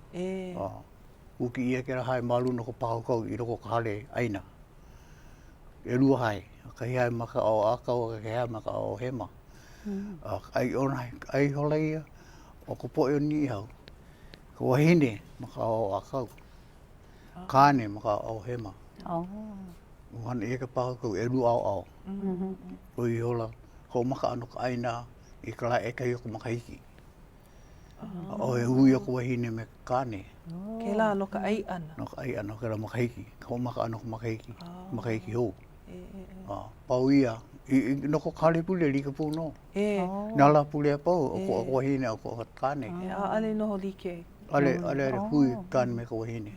Uki ia ke ra hai malu no ka pakaukau i roko ka hale aina. E rua hai. Ka hi hai maka o akau, ka hi hai maka o hema. Ai hola ia o ka poe o ni i hau. Ka wahine maka o akau. Kāne maka o hema. Uhana ia ka pakaukau e rua au. O i hola. Ko maka ano ka aina i ka la e kai o ka makahiki. O e hui o ka wahine me kāne. Ke la ano ka ai ana? No ka ai ana ka la makahiki. Ko maka ano ka makahiki. Makahiki hou. Pau ia. No ko kale pule li ka pū no. Nala pule a pau o ka wahine o ka kāne. Ale noho like. Ale hui kāne me ka wahine.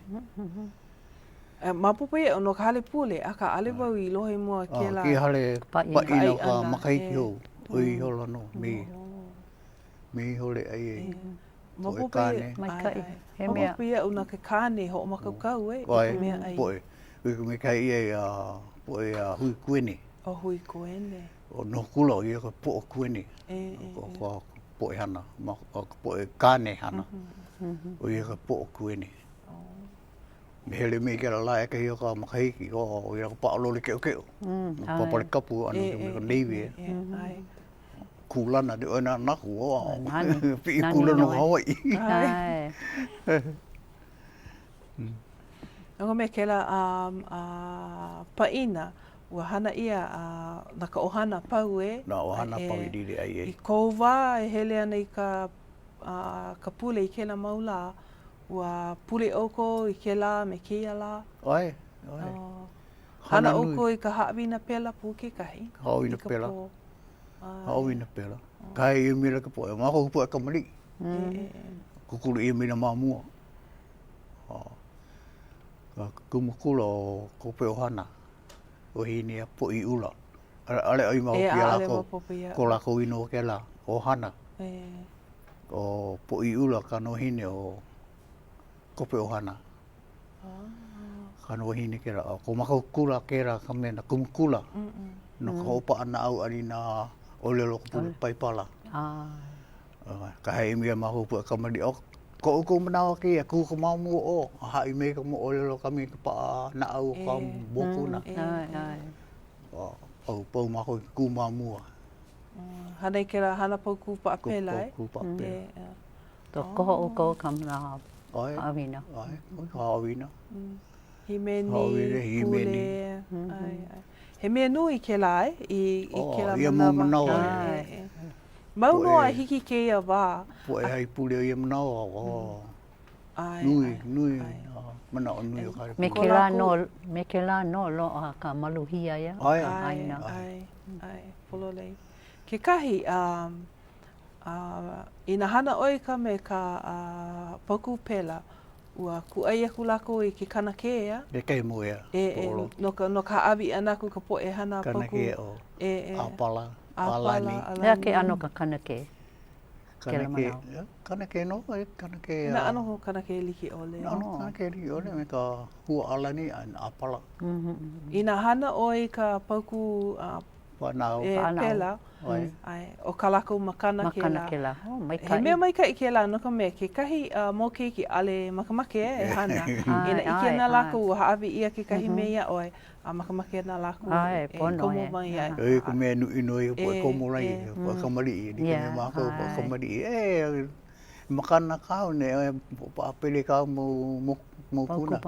Mapupe o no ka hale pule, a ka ale wau i lohe mua ke la... Ki hale paina ka makahiki hou, oi hola no, me hole ai e. Poe kāne. Mai kai. He He mea. pia una ke kāne ho makau e. Oi, I mea ai. poe. Ui me kai e poe hui kuene. O hui koene. O no kula i ka po kuene. Ko poe hana, ma poe kāne hana. O i ka po kuene. Me hele me ke la lai ka i ka makahiki o i ka paolo le keo keo. Papare kapu anu ke me ka neivi e. Ai. Kulana de ona naku o. Nani. Pi kulana no Hawaii. Ai. Ngo me ke la paina ua hana ia na ka ohana pau e. Na ohana pau i riri ai e. I kou wā e hele ana i ka pule i ke la maula ua pule oko i ke la me kia la. Ai. Hana oko i ka haawina pela pu ke kahi. Haawina pela. Haawina pela. Kai i mira ka poe. Mako ku poe ka mali. Kukulu i mina mamua. Kumakula o ko pe ohana. O hini a po i ula. Ale ai mau pia lako. Ko lako ino ke la. Ohana. O po i ula ka no hini o ko pe ohana. Ka no hini ke la. Ko mako kula ke la ka mena kumakula. No ka opa ana au ani na o lelo ko pule paipala. Ka hei mia mahu pu ka mali o ko ko manawa ki ku ko mamu o ha i me ko mo o lelo kami ka pa na au ka boku na. Ai. O po mahu ku mamu. Hana i ke la hana pau ku pa apela e. Ku pa apela. To koho o ko kamna awina. Ai, awina. Himeni, pule. He mea nui ke la e, i ke la manawa. Mau noa hiki ke ia wā. Po e hai pule o ia manawa. Nui. Manawa nui o kare. Me ke la no lo a ka maluhia ia. Ai. Pololei. Ke kahi, ina hana oi ka me ka paku pela, ua ku ai aku lako i ke kanake ea. Le kei mo ea. No ka awi anaku ka po e hana paku. Kanake o apala. Alani. Lea ke ano ka kanake. Kanake no, kanake. Na ano ho kanake liki ole. Na ano kanake liki ole me ka hua alani an apala. Ina hana oi ka paku pela. O ka lako makana ke la. He mea maika i ke la no ka mea ke kahi mō keiki ale makamake e hana. Ina ike na lako haawi ia ke kahi mea oi. A makamake na lako e komo mai ai. E ko mea nui noi po e komo rai. Po e kamari i. Ni ke mea mako po e kamari i. E makana kau ne pa apele kau mo puna.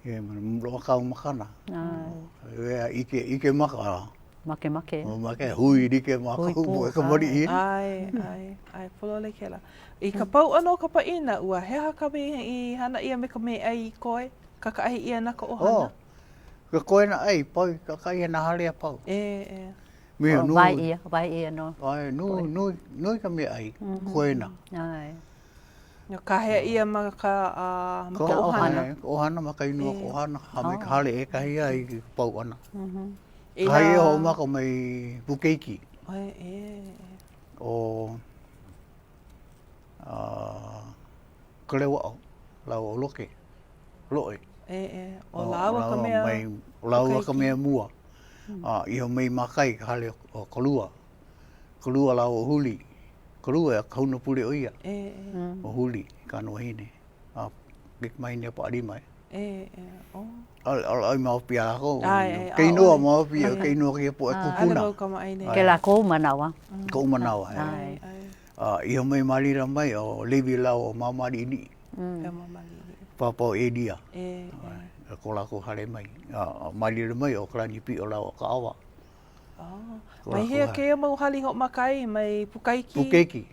E mlo kau makana. E ike maka. Make. Make hui dike mako po e kamari i. Ai polole ke la. I ka pau ano ka paina ua heha ka me i hana ia me ka me ai koe. Kakaahi ia na ka ohana. Ka koe na ai, pau, ka kai na hale a pau. Mea nui. Vai ia no. Ai, nui ka mea ai, koe na. Ai. Ka hea ia ma ka ohana. Ohana ma ka inua ka ohana, hame ka hale e kahi ai ki pau ana. Kai e ho mako mai pukeiki. O Kalewa o, lau o loke, loe. O laua ka mea. O laua ka mea mua. Iho mei makai ka hale o kalua. Kalua lau o huli. Kalua e kauna pule o ia. O huli, ka noa hine. Gek mai ne pa arimai. Ai mau pia ako. Kei noa mau pia, kei noa kia po e kukuna. Ke la kou manawa. Kou manawa, iho mei malira mai o levi lau o mamari ini. Papa o edia. Ko lako hale mai. Malira mai o krani pi o lau o ka awa. Mai hea kea mau hali hok makai, mai pukaiki. Pukeiki.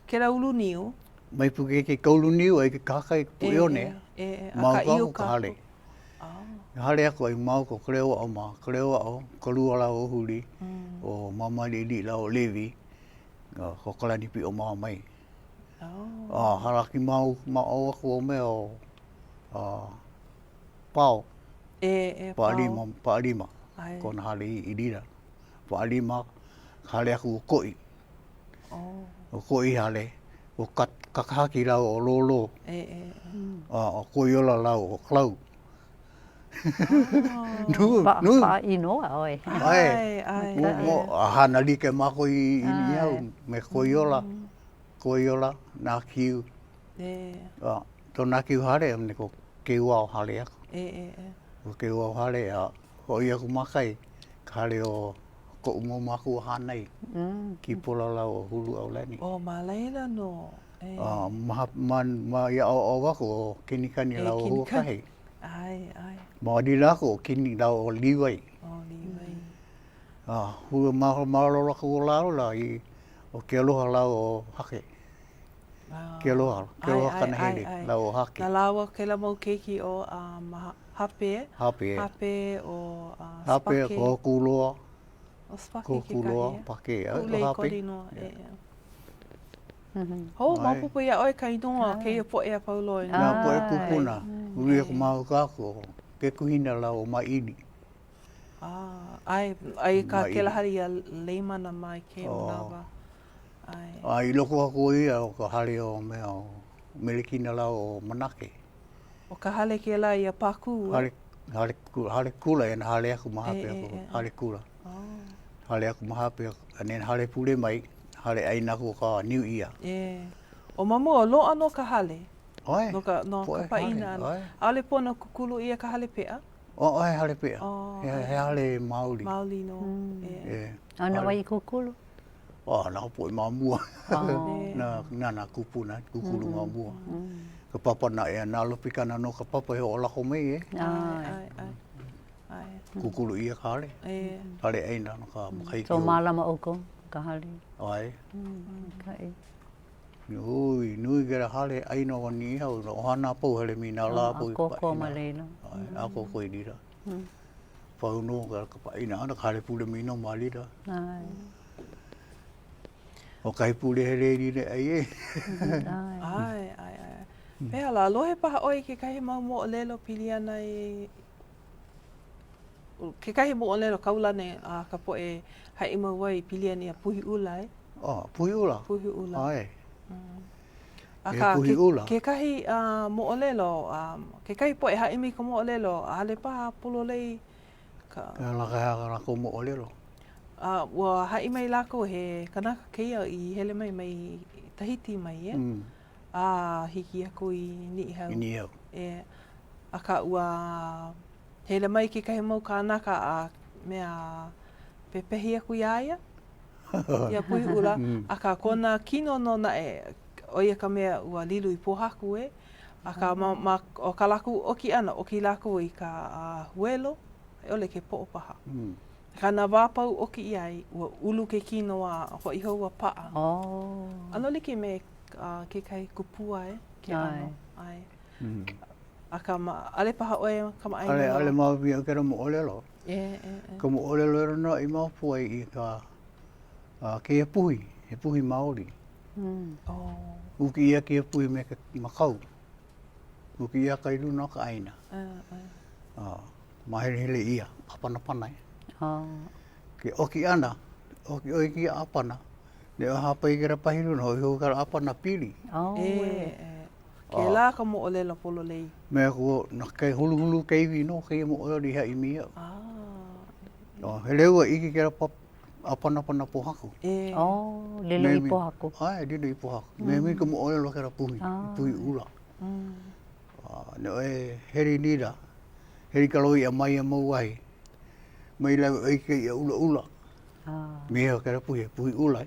Ke la ulu niu. Mai pukeiki kaulu niu ai ke kakai pu eone. Mau kako ka hale. Hale ako ai mau ko kreoa o ma. Kreoa o kalua lau o huli. O mamari ini lau o levi. Ko krani pi o maa mai. Haraki mau ako o mea o pao. Paalima. Kona hale i rira. Paalima, hale aku o koi. O koi hale, o kakahaki lau o lolo. O koiola lau o klau. Pa inoa oi. Ai. Mo hana like mako I iau me koiola. Koiola na kiu. To na kiu hare amne ko keua o hale ako. Ko keua o hale a ko ia ku makai. Hale o ko umo maku hanai. Ki pola lau o hulu au lani. O malaila no. Ma ia o wako o kinikani lau o huakahi. Ai. Ma di lako o kini lau o liwai. Hua mahalolo ko o lau la I o ke aloha lau o hake. Ke aloha kana hele lau o hake. Na lawa ke la mau keiki o hape. Hape o Hape ko kuloa. O spake ko ke kuloa kahi. pake. Kulei korino. Ho, mapupu ia oi ka inoa ke ia po ea paulo. Nā po e pupuna. Uri e ku mahu kako. Ke kuhina lau o maini. Ai ka ke lahari a leimana mai ke o nawa. I loko ako ia o ka hale o mea o melekina lau o manake. O ka hale ke la ia paku. Hale kula e na hale aku mahape ako. Hale kula. Hale aku mahape ako. Anen hale pule mai. Hale aina ko ka New Year. O mamu o lo ano ka hale. Oe. No ka paina. Ale pona kukulu ia ka hale pea. Oe hale pea. He hale Maori. Maoli no. Ana wai kukulu. Na po I mamua. Na kupuna kukulu mamua. Ka papa na e na lopikana no ka papa he o lako mai Ai. Kukulu ia ka hale. Hale aina no ka makaiki. So malama oko ka hale. Ai. Kai. Nui kera hale aina o ni hau o hana pau hale mina la pau. Koko malena. A koko I dira. Pau no ka paina ana hale pule mina malira. Ai. O kai pule hele ri ai e. Ai. Pea la lohe paha oi ke kahi mau mo o lelo pili ana ke kahi mo o lelo kaulane a ka po e hai mau wai pili ana ia puhi ula Puhi ula? Puhi ula. Ai. Aka puhi ula? Ke kahi mo o lelo, ke kahi po e hai mi ko mo o lelo, hale paha pulo lei ka... Laka ko mo o lelo. Wa hai mai lako he kanaka keia I hele mai Tahiti mai hiki ako I Niihau. Niihau. Aka ua hele mai ke kahi mau kanaka a mea pepehi aku iaia. Ia puhi ula. Aka kona kino no na oia ka mea ua lilu I pohaku Aka o ka laku oki ana, oki laku I ka huelo. Ole ke po paha. Kana wāpau oki iai, ua ulu ke kino a ho iho ua paa. Ano like me ke kai kupua ke ano. Ai. Aka ale paha oe kama aina. Ale mau via kera mo olelo. Ka mo olelo era na I mau puai I ka ke e puhi Maori. Uki ia ke e puhi me ka makau. Uki ia kai luna ka aina. Mahere ia, papana Ke oki ana, oki ki apana. Ne o hapai kera pahiru no ho kera apana pili. Ke la ka mo olelo polo lei. Me ko na kai hulu keivi no ke mo ori ha I mia. Hele ua iki kera apana pohaku. Lelo I pohaku. Ai, lelo I pohaku. Me mi ko mo olelo kera puhi ula. Ne e heri nira. Heri kaloi a mai a mau wahi. Mai lau eike I a ula. Me heo kera puhi ula.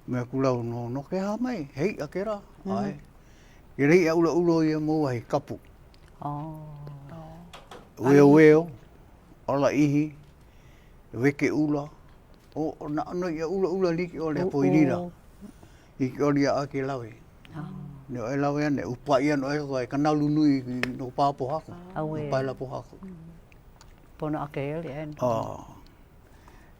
Me kulau no ke ha mai. Hei a kera. Ai. Ke rei a ula I a mau wahi kapu. Weo. Ola ihi. Weke ula. O na ano I a ula like o le poirira. Ike ori a ake lawe. Ne o e lawe ane. Upa ia no e koe kanalu nui no pāpo hako. Paila po hako. Pono ake ele en.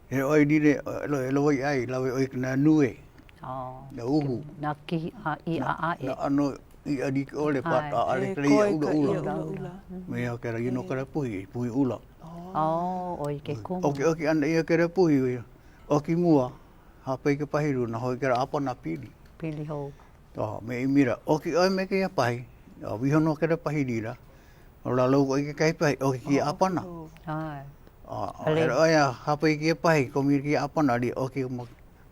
He oi dire e loi ai lawe oi na nue. Na uhu. Na ki I a e. Na ano I a dik ole pat a ale klei ula. Me o kera ino kera puhi ula. Oi ke kumu. Oki ana ia kera puhi. Oki mua. Hapai ke pahiru na hoi kera apa na pili. Pili hou. me mira, oki oi me ke pai. Vi hono ke pahi dira. Ola lo ko ke kai pai, oki ki apana. Ai. Oi hapai ki pai, ko mi ki apana di oki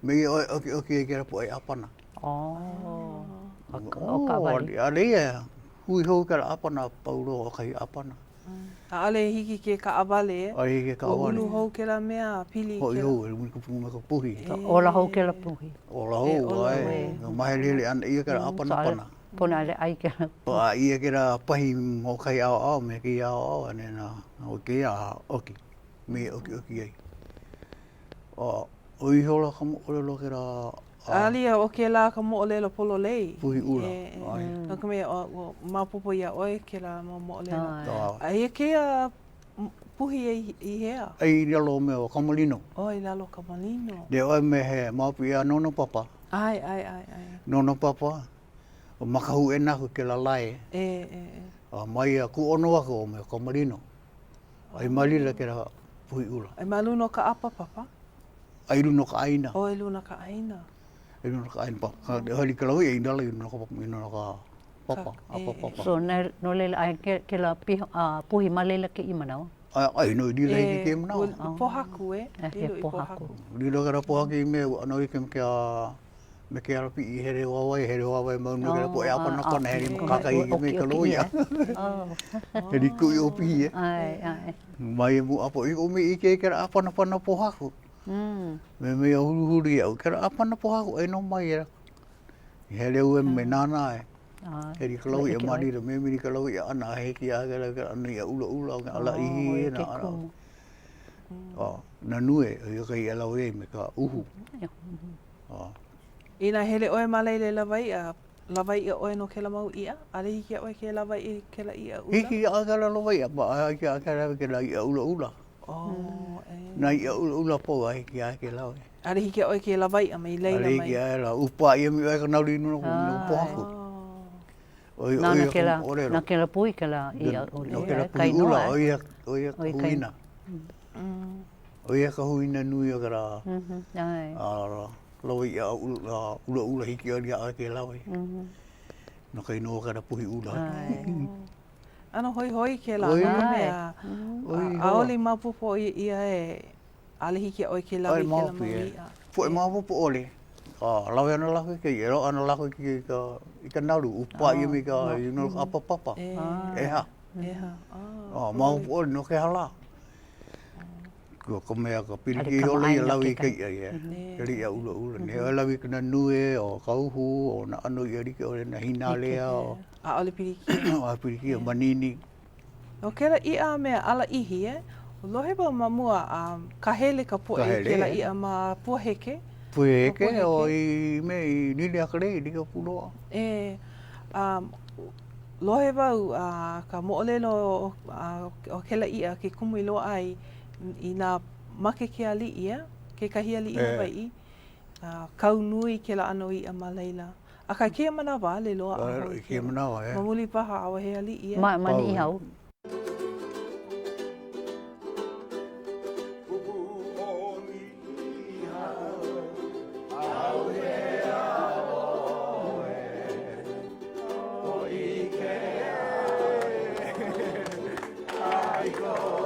me oki ke po ai apana. Oh. O ka wali. Ali ya. Hui ho ka apana paulo o kai apana. Ale hiki ke ka awale e. Ai ke ka awale. O ulu hou ke la mea pili Ho ke ho, mi ko pu me ko puhi. Ola hou ke la puhi. Ola ho, ai. Mai lele an ia ka apana apana. Pona le ai ke. Pa ia ke ra pahi mo kai ao me ki ao ane na o ke a oki. Me oki ai. O i hola ka mo lo ke ra Alia o ke la ka mo le lo polo lei. puhi ula. No ka me o mapopo ia oi ke la mo le. Ai ke a puhi i hea. Ai lo me o kamolino. Oi lalo ka malino. De oi me he mapi a nono papa. Ai. Nono papa. O makahu e naku ke la lai. Mai a ku ono ako o me kamolino. Ai malila ke ra puhi ula. Ai maluno ka apa papa? Ai luno ka aina. Oi luna ka aina. Ai luno ka aina pa. De hali ka lau e indala i luno ka papa. Apa papa. So no le ai ke la puhi malela ke i manao. Ai no di lai ke mana. Pohaku e. He pohaku. Dilo ka ra pohaki me ano i ke me ke ara pi here wawai mau no ke po e apa na pana heri kakai me ka loia. Heri ku i opi e. Ai. Mai mu apo i umi i ke apa na pana pohaku. Me huru ia ke apa na pohaku e no mai era. Hele u me nana e. Heri ka loia mani re me ka loia ana he ki a ke ana ia ula ala i na ana. Na nue i ka i ala e me ka uhu. Ina hele oe malele lawai e oe no ke la mau ia. Ale hiki a oe ke lawai i ke la ia ula. Hiki a ka la lawai a ba a ka ke la ia ula. Na ia ula po ai ki a ke la. Ale hiki a oe ke lawai a mai leila mai. Ale hiki a la upa ia mi ka nauri no po aku. Na ke la pui ke la ia ula. Ke la pui ula oia kuina. Oia ka huina nui o ka ra. Ai. Lawai ia ula hiki o ria a ke lawai. No kai no ka ra puhi ula. Ano hoi ke la mea. A oli mapupo ia e ale hiki o ke lawai ke la mai. Po e mapupo ole. Lawai ana lahu ke i ero ana lahu ki ka naru. Upa ia mi ka no apa papa. Eha. Mapupo ole no ke hala. Ko mea ka piriki ole ia lawi kai ia. Kari ia ula. Ne o lawi kana nue o kauhu o na ano ia rike o na hinalea o. A ole piriki. A piriki o manini. No kera ia mea ala ihi e. Lohe ba mamua ka hele ka poe kera ia ma puaheke. Puaheke o i me i nili akare i rika puloa. Lohe bau ka moolelo o kela ia ke kumu i loa ai i nā make ke ali ia, ke kahia li ia vai i, kau nui ke la ano i a malaila. A kai kia manawa le loa a hoi kia manawa, e. Mamuli paha awa he ali ia. Mani i hau. Go.